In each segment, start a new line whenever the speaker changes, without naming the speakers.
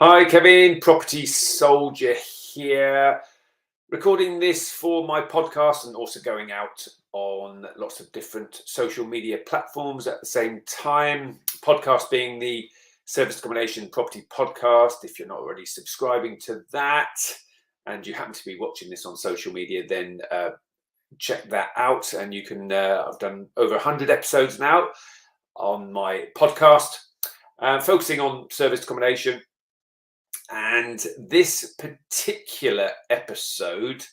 Hi, Kevin, Property Soldier here, recording this for my podcast and also going out on lots of different social media platforms at the same time. Podcast being the Serviced Accommodation Property Podcast. If you're not already subscribing to that and you happen to be watching this on social media, then check that out. And you can, I've done over 100 episodes now on my podcast, focusing on serviced accommodation. And this particular episode,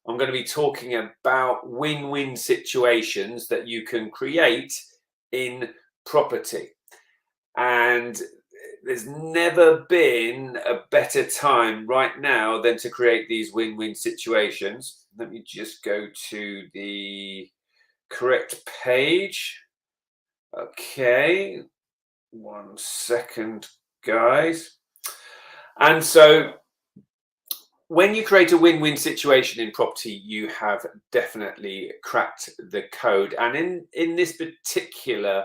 I'm going to be talking about win-win situations that you can create in property. And there's never been a better time right now than to create these win-win situations. Let me just go to the correct page. Okay, 1 second, guys. And so when you create a win-win situation in property, you have definitely cracked the code. And in this particular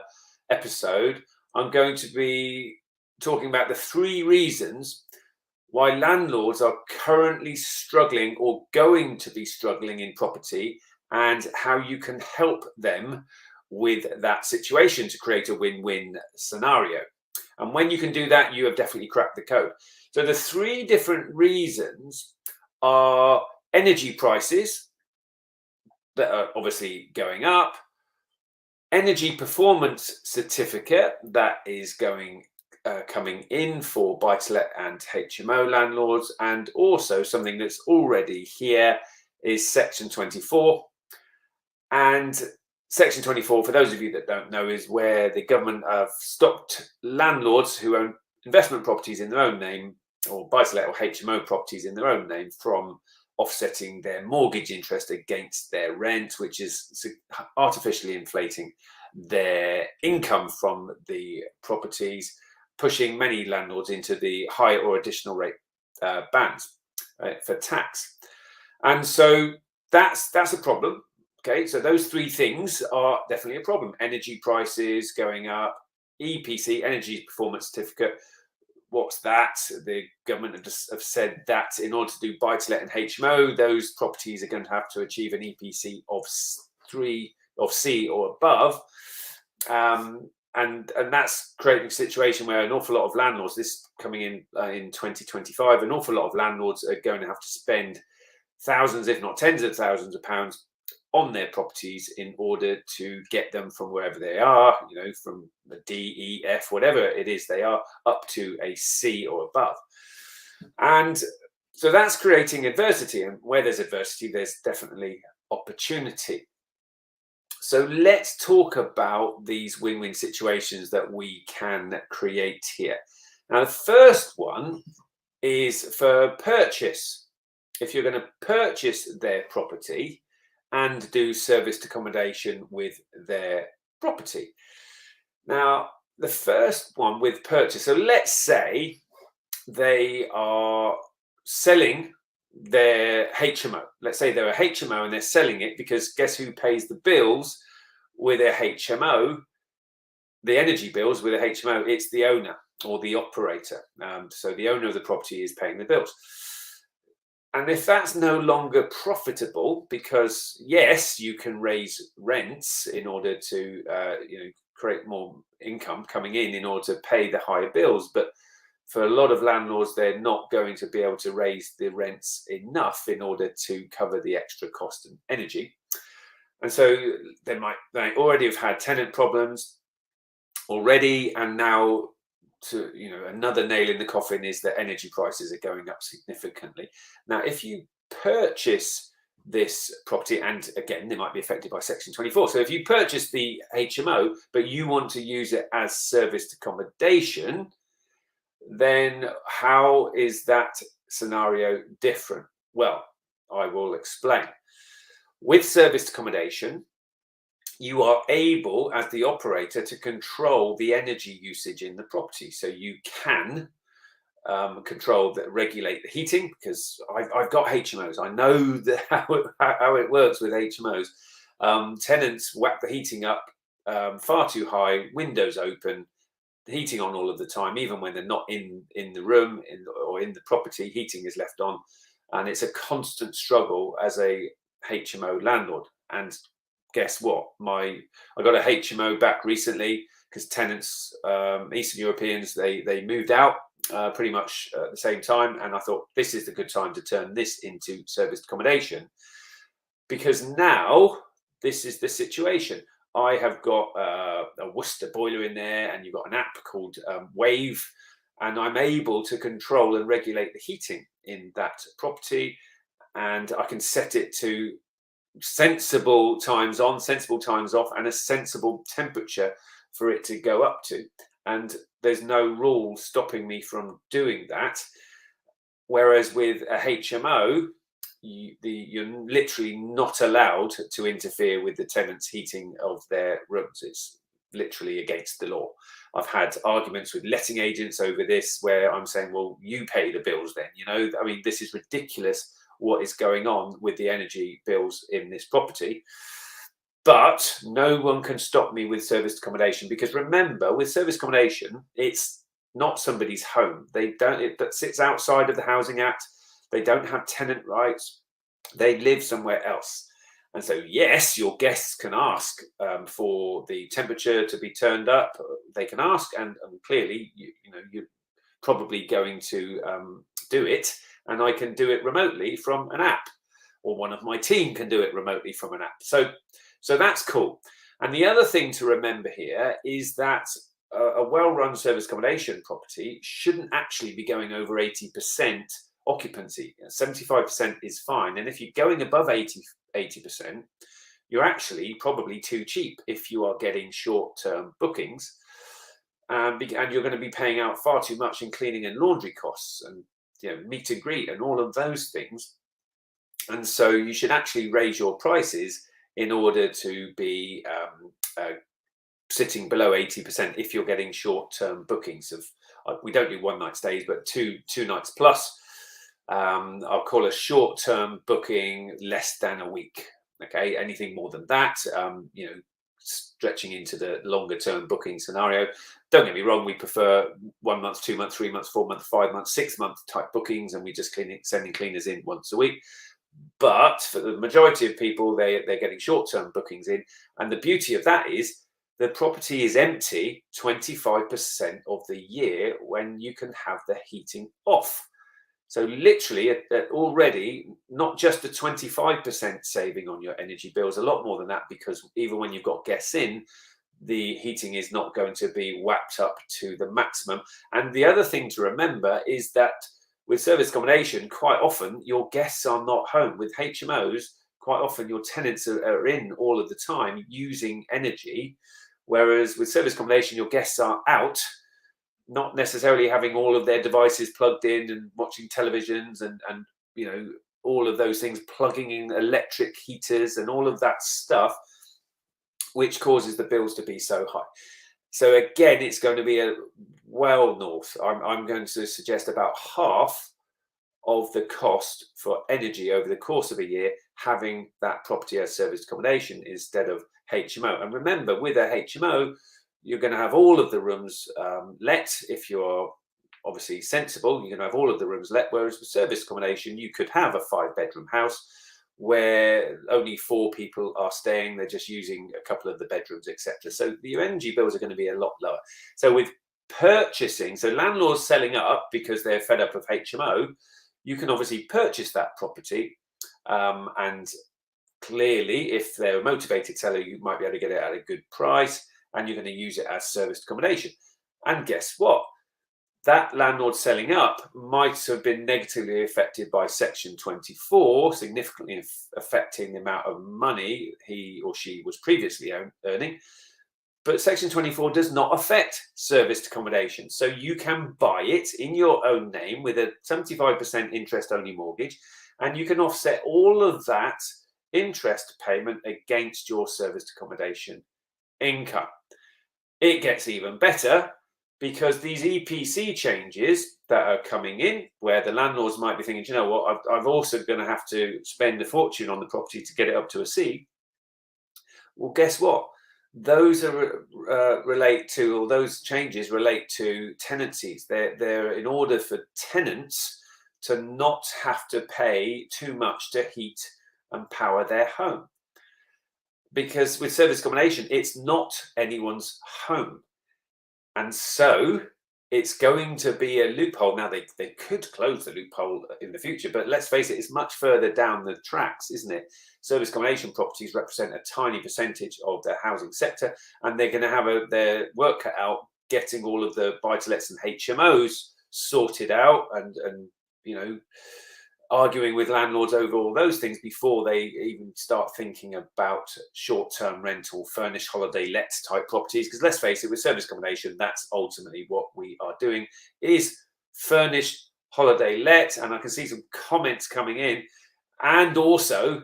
episode, I'm going to be talking about the 3 reasons why landlords are currently struggling or going to be struggling in property, and how you can help them with that situation to create a win-win scenario. And when you can do that, you have definitely cracked the code. So the 3 different reasons are energy prices that are obviously going up, energy performance certificate that is coming in for buy-to-let and HMO landlords, and also something that's already here is Section 24. And Section 24, for those of you that don't know, is where the government have stopped landlords who own investment properties in their own name, or buy-to-let or HMO properties in their own name, from offsetting their mortgage interest against their rent, which is artificially inflating their income from the properties, pushing many landlords into the higher or additional rate bands for tax. And so that's a problem. Okay, so those 3 things are definitely a problem. Energy prices going up, EPC, Energy Performance Certificate. What's that? The government have said that in order to do buy-to-let and HMO, those properties are going to have to achieve an EPC of C or above. And that's creating a situation where an awful lot of landlords, this coming in 2025, an awful lot of landlords are going to have to spend thousands, if not tens of thousands of pounds on their properties in order to get them from wherever they are, from the D, E, F, whatever it is they are, up to a C or above. And so that's creating adversity. And where there's adversity, there's definitely opportunity. So let's talk about these win-win situations that we can create here. Now, the first one is for purchase. If you're going to purchase their property and do serviced accommodation with their property. Now, the first one with purchase. So let's say they are selling their HMO. Let's say they're a HMO and they're selling it because guess who pays the bills with a HMO? The energy bills with a HMO, it's the owner or the operator. So the owner of the property is paying the bills. And if that's no longer profitable, because yes, you can raise rents in order to create more income coming in order to pay the higher bills, but for a lot of landlords, they're not going to be able to raise the rents enough in order to cover the extra cost of energy. And so they already have had tenant problems already, and now another nail in the coffin is that energy prices are going up significantly. Now, if you purchase this property, and again, they might be affected by Section 24. So if you purchase the HMO, but you want to use it as serviced accommodation, then how is that scenario different? Well, I will explain. With serviced accommodation, you are able, as the operator, to control the energy usage in the property. So you can regulate the heating, because I've got HMOs. I know how it works with HMOs. Tenants whack the heating up far too high, windows open. heating on all of the time, even when they're not in the room or in the property. Heating is left on, and it's a constant struggle as a HMO landlord. And guess what? I got a HMO back recently because tenants, Eastern Europeans, they moved out pretty much at the same time, and I thought this is the good time to turn this into serviced accommodation, because now this is the situation. I have got a Worcester boiler in there, and you've got an app called Wave, and I'm able to control and regulate the heating in that property, and I can set it to sensible times on, sensible times off, and a sensible temperature for it to go up to. And there's no rule stopping me from doing that. Whereas with a HMO, you're literally not allowed to interfere with the tenants' heating of their rooms. It's literally against the law. I've had arguments with letting agents over this, where I'm saying, well, you pay the bills then. I mean, this is ridiculous what is going on with the energy bills in this property. But no one can stop me with serviced accommodation, because remember, with serviced accommodation, it's not somebody's home. That sits outside of the Housing Act. They don't have tenant rights. They live somewhere else. And so, yes, your guests can ask for the temperature to be turned up. They can ask, and clearly, you're probably going to do it. And I can do it remotely from an app, or one of my team can do it remotely from an app. So that's cool. And the other thing to remember here is that a well-run service accommodation property shouldn't actually be going over 80% occupancy. 75% is fine. And if you're going above 80%, you're actually probably too cheap if you are getting short-term bookings. And you're going to be paying out far too much in cleaning and laundry costs, and meet and greet and all of those things. And so you should actually raise your prices in order to be sitting below 80% if you're getting short-term bookings of, we don't do one night stays, but two nights plus. I'll call a short-term booking less than a week. Okay, anything more than that, stretching into the longer-term booking scenario. Don't get me wrong, we prefer 1 month, 2 months, 3 months, 4 months, 5 months, 6 month type bookings, and we just sending cleaners in once a week. But for the majority of people, they're getting short-term bookings in. And the beauty of that is the property is empty 25% of the year when you can have the heating off. So literally already, not just a 25% saving on your energy bills, a lot more than that, because even when you've got guests in, the heating is not going to be whacked up to the maximum. And the other thing to remember is that with service accommodation, quite often your guests are not home. With HMOs, quite often your tenants are in all of the time using energy, whereas with service accommodation, your guests are out, not necessarily having all of their devices plugged in and watching televisions and all of those things, plugging in electric heaters and all of that stuff, which causes the bills to be so high. So again, it's going to be north. I'm going to suggest about half of the cost for energy over the course of a year, having that property as serviced accommodation instead of HMO. And remember, with a HMO, you're going to have all of the rooms let. If you're obviously sensible, you're going to have all of the rooms let. Whereas with serviced accommodation, you could have a 5-bedroom house where only 4 people are staying. They're just using a couple of the bedrooms, etc. So your energy bills are going to be a lot lower. So with purchasing, so landlords selling up because they're fed up of HMO, you can obviously purchase that property, and clearly, if they're a motivated seller, you might be able to get it at a good price, and you're going to use it as serviced accommodation. And guess what? That landlord selling up might have been negatively affected by Section 24, significantly affecting the amount of money he or she was previously earning. But Section 24 does not affect serviced accommodation. So you can buy it in your own name with a 75% interest-only mortgage, and you can offset all of that interest payment against your serviced accommodation income. It gets even better, because these EPC changes that are coming in, where the landlords might be thinking, you know what, I'm also going to have to spend a fortune on the property to get it up to a C. Well, guess what? those are relate to, or those changes relate to tenancies. They're in order for tenants to not have to pay too much to heat and power their home. Because with service accommodation, it's not anyone's home. And so it's going to be a loophole. Now, they could close the loophole in the future, but let's face it, it's much further down the tracks, isn't it? Service accommodation properties represent a tiny percentage of the housing sector, and they're going to have their work cut out getting all of the buy-to-lets and HMOs sorted out, and arguing with landlords over all those things before they even start thinking about short-term rental, furnished holiday lets type properties. Because let's face it, with service accommodation, that's ultimately what we are doing, is furnished holiday let. And I can see some comments coming in, and also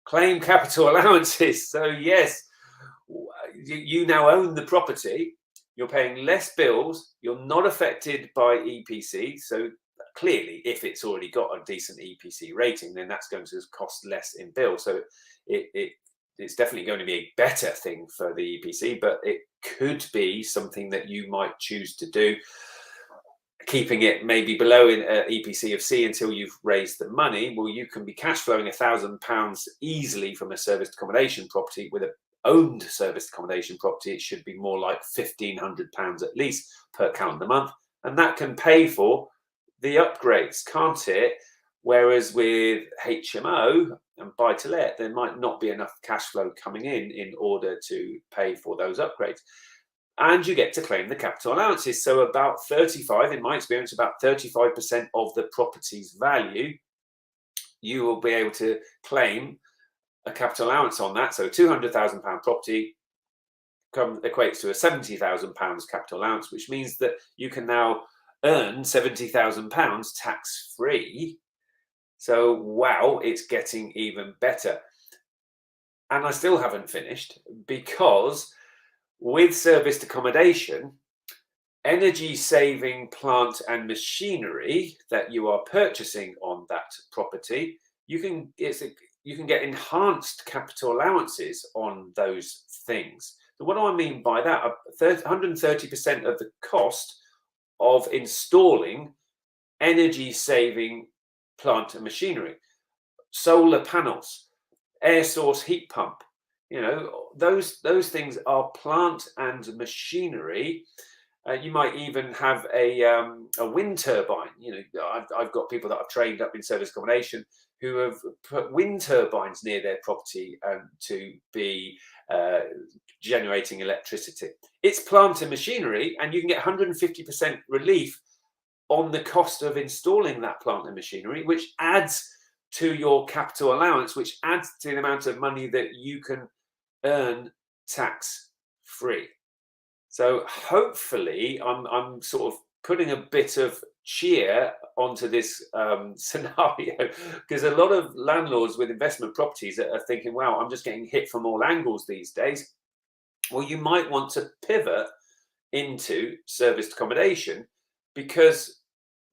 claim capital allowances. So yes, you now own the property, you're paying less bills, you're not affected by EPC. So clearly, if it's already got a decent EPC rating, then that's going to cost less in bill. So it's definitely going to be a better thing for the EPC, but it could be something that you might choose to do, keeping it maybe below in EPC of C until you've raised the money. Well, you can be cash flowing £1,000 easily from a serviced accommodation property. With a owned serviced accommodation property, it should be more like £1,500 at least per calendar month, and that can pay for the upgrades, can't it? Whereas with HMO and buy-to-let, there might not be enough cash flow coming in order to pay for those upgrades. And you get to claim the capital allowances. So about 35, in my experience, about 35% of the property's value, you will be able to claim a capital allowance on that. So a £200,000 property equates to a £70,000 capital allowance, which means that you can now earn £70,000 tax-free. So wow, it's getting even better. And I still haven't finished, because with serviced accommodation, energy saving plant and machinery that you are purchasing on that property, you can get enhanced capital allowances on those things. So what do I mean by that? 130% of the cost of installing energy saving plant and machinery, solar panels, air source heat pump, those things are plant and machinery. You might even have a wind turbine. I've got people that I've trained up in service accommodation who have put wind turbines near their property to be generating electricity. It's plant and machinery, and you can get 150% relief on the cost of installing that plant and machinery, which adds to your capital allowance, which adds to the amount of money that you can earn tax-free. So hopefully I'm sort of putting a bit of cheer onto this scenario, because a lot of landlords with investment properties are thinking, wow, I'm just getting hit from all angles these days. Well, you might want to pivot into serviced accommodation, because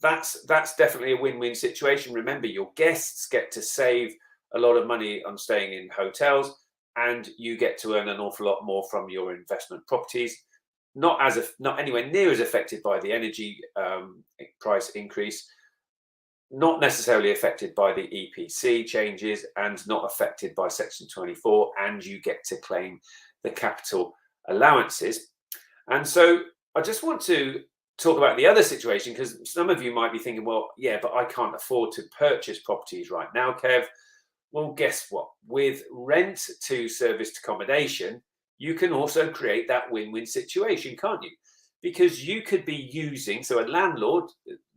that's definitely a win-win situation. Remember, your guests get to save a lot of money on staying in hotels, and you get to earn an awful lot more from your investment properties. Not anywhere near as affected by the energy price increase, not necessarily affected by the EPC changes, and not affected by Section 24, and you get to claim the capital allowances. And so I just want to talk about the other situation, because some of you might be thinking, well, yeah, but I can't afford to purchase properties right now, Kev. Well, guess what? With rent to serviced accommodation, you can also create that win-win situation, can't you? Because you could be using, so a landlord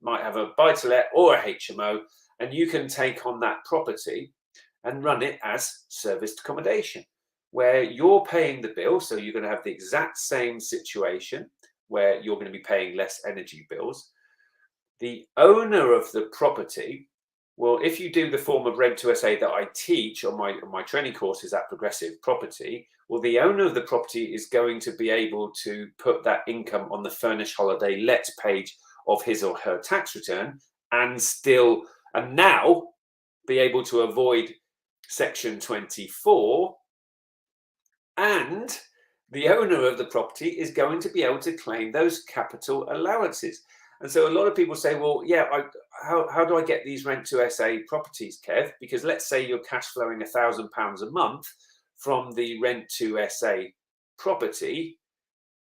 might have a buy-to-let or a HMO, and you can take on that property and run it as serviced accommodation, where you're paying the bill. So you're going to have the exact same situation where you're going to be paying less energy bills. The owner of the property, well, if you do the form of rent to SA that I teach on my training courses at Progressive Property, well, the owner of the property is going to be able to put that income on the furnished holiday let page of his or her tax return, and now be able to avoid Section 24 and the owner of the property is going to be able to claim those capital allowances. And so a lot of people say, well, yeah, how do I get these rent to SA properties, Kev? Because let's say you're cash flowing £1,000 a month from the rent to SA property.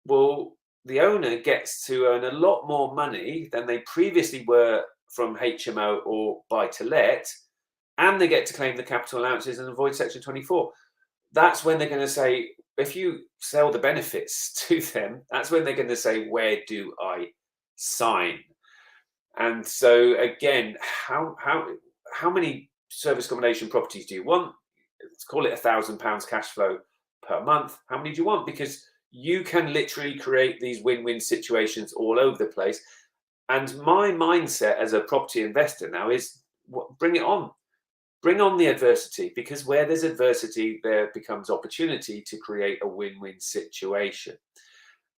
Well, the owner gets to earn a lot more money than they previously were from HMO or buy to let, and they get to claim the capital allowances and avoid Section 24. That's when they're going to say, if you sell the benefits to them, that's when they're going to say, where do I sign? And so again, how many service accommodation properties do you want? Let's call it £1,000 cash flow per month. How many do you want? Because you can literally create these win-win situations all over the place. And my mindset as a property investor now is, bring it on. Bring on the adversity, because where there's adversity, there becomes opportunity to create a win-win situation.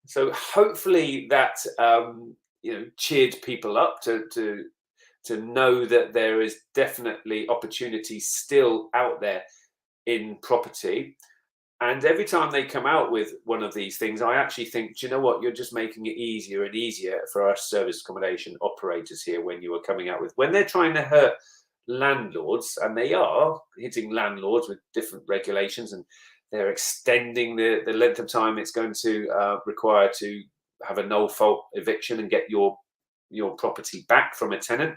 So hopefully that cheered people up to know that there is definitely opportunity still out there in property. And every time they come out with one of these things, I actually think, do you know what? You're just making it easier and easier for us service accommodation operators here when you are coming out with, when they're trying to hurt landlords, and they are hitting landlords with different regulations, and they're extending the length of time it's going to require to have a no fault eviction and get your property back from a tenant.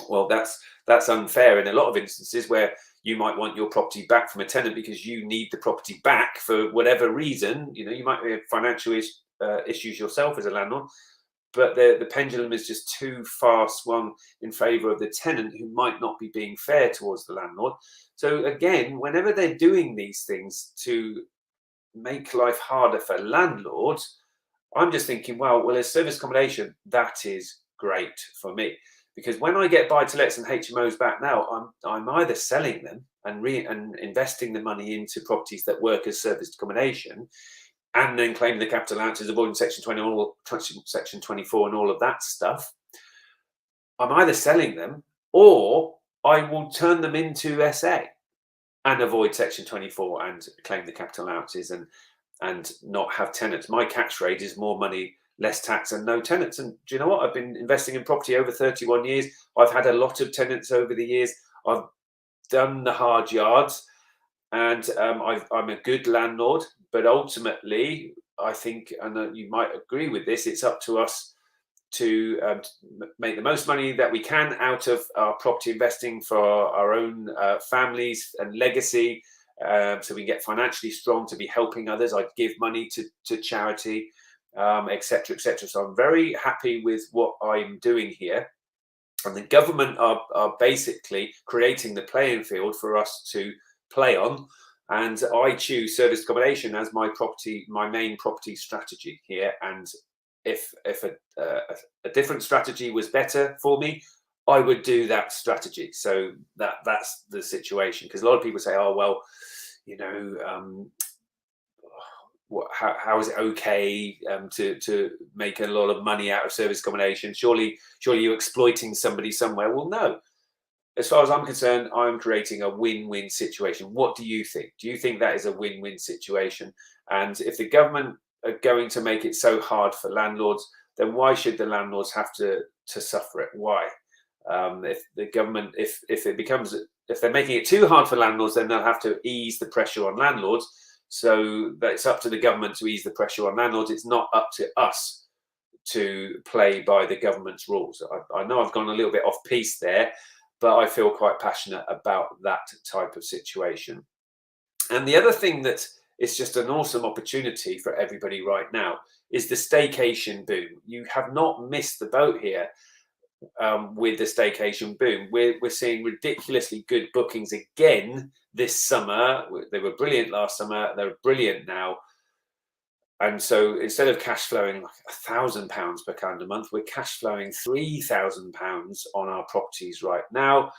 Well, that's unfair in a lot of instances where you might want your property back from a tenant because you need the property back for whatever reason. You might have financial issues yourself as a landlord, but the pendulum is just too far swung in favor of the tenant, who might not be being fair towards the landlord. So again, whenever they're doing these things to make life harder for landlords, I'm just thinking, well, as service accommodation, that is great for me. Because when I get buy-to-lets and HMOs back now, I'm either selling them and investing the money into properties that work as serviced accommodation, and then claiming the capital allowances, avoiding Section 20 or Section 24 and all of that stuff. I'm either selling them, or I will turn them into SA and avoid Section 24 and claim the capital allowances and not have tenants. My catch rate is more money, less tax, and no tenants. And do you know what? I've been investing in property over 31 years. I've had a lot of tenants over the years. I've done the hard yards, and I'm a good landlord. But ultimately, I think, and you might agree with this, it's up to us to make the most money that we can out of our property investing for our own families and legacy, so we get financially strong to be helping others. I give money to charity, etc., etc. So I'm very happy with what I'm doing here, and the government are basically creating the playing field for us to play on. And I choose serviced accommodation as my main property strategy here. And if a different strategy was better for me, I would do that strategy. So that's the situation. Because a lot of people say, oh, well, how is it okay to make a lot of money out of service accommodation? Surely you're exploiting somebody somewhere. Well, no. As far as I'm concerned, I'm creating a win-win situation. What do you think? Do you think that is a win-win situation? And if the government are going to make it so hard for landlords, then why should the landlords have to suffer it? Why? If the government, if they're making it too hard for landlords, then they'll have to ease the pressure on landlords. So that it's up to the government to ease the pressure on landlords. It's not up to us to play by the government's rules. I know I've gone a little bit off piece there, but I feel quite passionate about that type of situation. And the other thing that is just an awesome opportunity for everybody right now is the staycation boom. You have not missed the boat here with the staycation boom. We're seeing ridiculously good bookings again this summer. They were brilliant last summer. They're brilliant now. And so instead of cash flowing like £1,000 per calendar month, we're cash flowing £3,000 on our properties right now,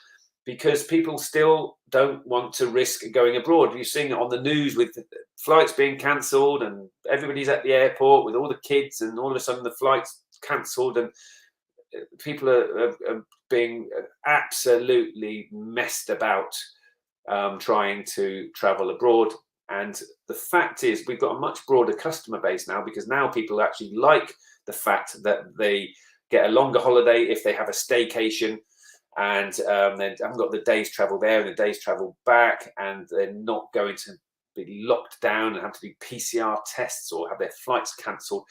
because people still don't want to risk going abroad. You're seeing it on the news with flights being cancelled, and everybody's at the airport with all the kids, and all of a sudden the flight's cancelled, and people are being absolutely messed about trying to travel abroad. And the fact is, we've got a much broader customer base now, because now people actually like the fact that they get a longer holiday if they have a staycation, and they haven't got the day's travel there and the day's travel back, and they're not going to be locked down and have to do PCR tests or have their flights cancelled.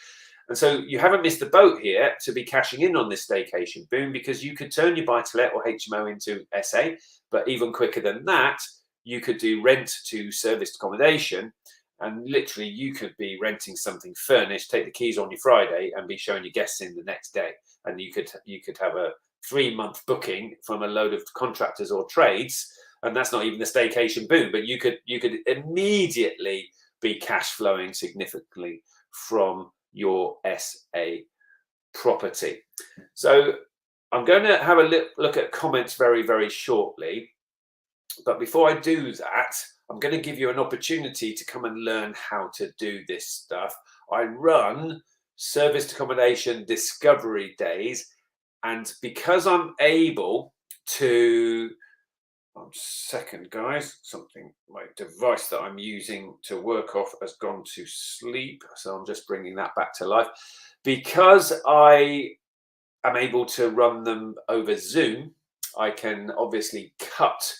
And so you haven't missed the boat here to be cashing in on this staycation boom, because you could turn your buy-to-let or HMO into SA, but even quicker than that, you could do rent to serviced accommodation, and literally you could be renting something furnished, take the keys on your Friday and be showing your guests in the next day. And you could have a 3-month booking from a load of contractors or trades, and that's not even the staycation boom, but you could immediately be cash flowing significantly from your SA property. So I'm going to have a look at comments very, very shortly. But before I do that, I'm going to give you an opportunity to come and learn how to do this stuff. I run serviced accommodation discovery days, and because I'm able to, one second guys, my device that I'm using to work off has gone to sleep, so I'm just bringing that back to life. Because I am able to run them over Zoom, I can obviously cut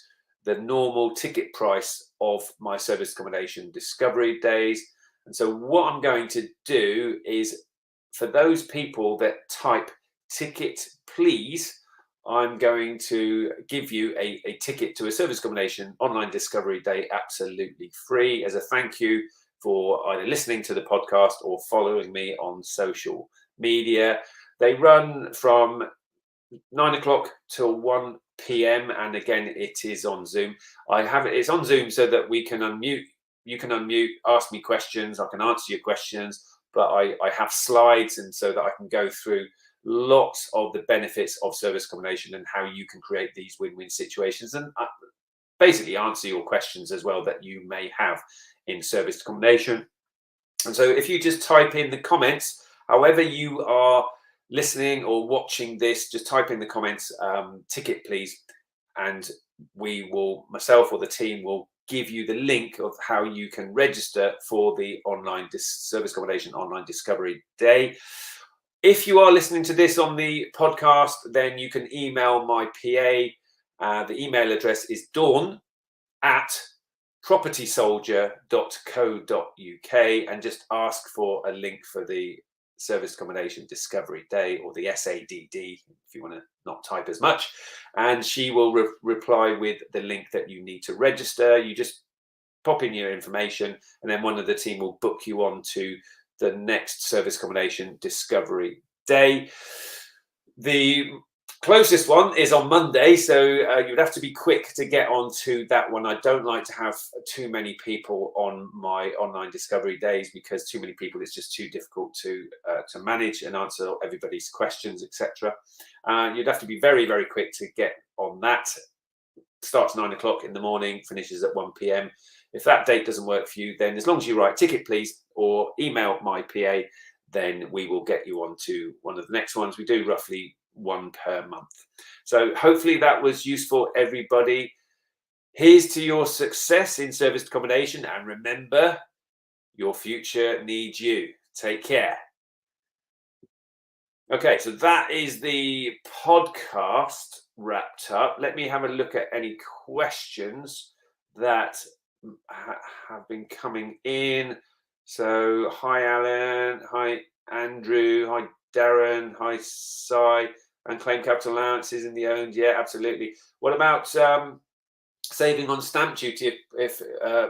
the normal ticket price of my service accommodation discovery days. And so what I'm going to do is, for those people that type ticket please, I'm going to give you a ticket to a service accommodation online discovery day absolutely free, as a thank you for either listening to the podcast or following me on social media. They run from 9 o'clock till 1 p.m. and again, it is on Zoom. It's on Zoom so that we can unmute. You can unmute, ask me questions. I can answer your questions, but I have slides, and so that I can go through lots of the benefits of service accommodation and how you can create these win-win situations, and basically answer your questions as well that you may have in service accommodation. And so if you just type in the comments, however you are listening or watching this, just type in the comments ticket please, and myself or the team will give you the link of how you can register for the online service accommodation online discovery day. If you are listening to this on the podcast, then you can email my PA. The email address is dawn@propertysoldier.co.uk, and just ask for a link for the service accommodation discovery day, or the SADD if you want to not type as much, and she will reply with the link that you need to register. You just pop in your information, and then one of the team will book you on to the next service accommodation discovery day. The closest one is on Monday, so you'd have to be quick to get onto that one. I don't like to have too many people on my online discovery days, because too many people, it's just too difficult to manage and answer everybody's questions, etc. You'd have to be very, very quick to get on that. Starts 9 o'clock in the morning, finishes at 1 p.m. If that date doesn't work for you, then as long as you write ticket please or email my PA, then we will get you on to one of the next ones. We do roughly one per month. So hopefully that was useful, everybody. Here's to your success in serviced accommodation, and remember, your future needs you. Take care. Okay, so that is the podcast wrapped up. Let me have a look at any questions that have been coming in. So hi Alan, hi Andrew, hi Darren, hi Sai. And claim capital allowances in the owned, yeah, absolutely. What about saving on stamp duty if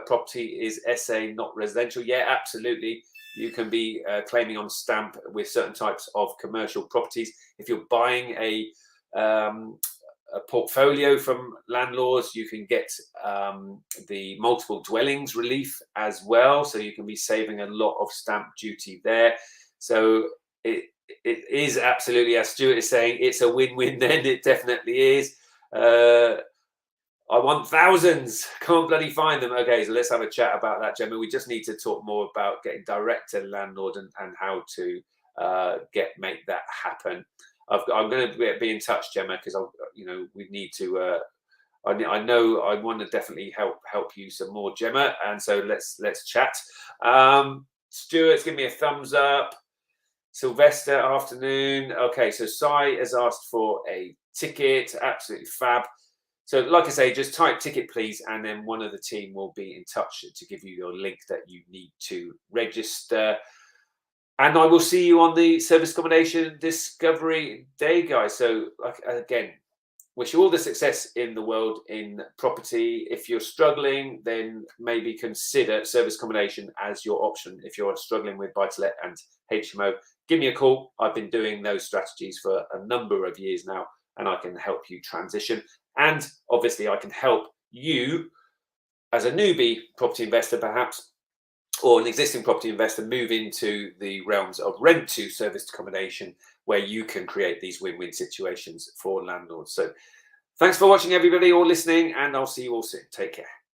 property is SA not residential? Yeah, absolutely. You can be claiming on stamp with certain types of commercial properties. If you're buying a portfolio from landlords, you can get the multiple dwellings relief as well, so you can be saving a lot of stamp duty there. So it is absolutely, as Stuart is saying, it's a win-win. Then it definitely is. I want thousands, can't bloody find them. Okay, so let's have a chat about that, Gemma. We just need to talk more about getting direct to landlord and how to make that happen. I'm going to be in touch, Gemma, because we need to. I know I want to definitely help you some more, Gemma, and so let's chat. Stuart's give me a thumbs up. Sylvester, afternoon. Okay, so Sai has asked for a ticket. Absolutely fab. So like I say, just type ticket, please, and then one of the team will be in touch to give you your link that you need to register. And I will see you on the Serviced Accommodation Discovery Day, guys. So again, wish you all the success in the world in property. If you're struggling, then maybe consider service accommodation as your option. If you're struggling with buy-to-let and HMO, give me a call. I've been doing those strategies for a number of years now, and I can help you transition. And obviously, I can help you as a newbie property investor, perhaps, or an existing property investor, move into the realms of rent to serviced accommodation, where you can create these win-win situations for landlords. So thanks for watching, everybody, or listening, and I'll see you all soon. Take care.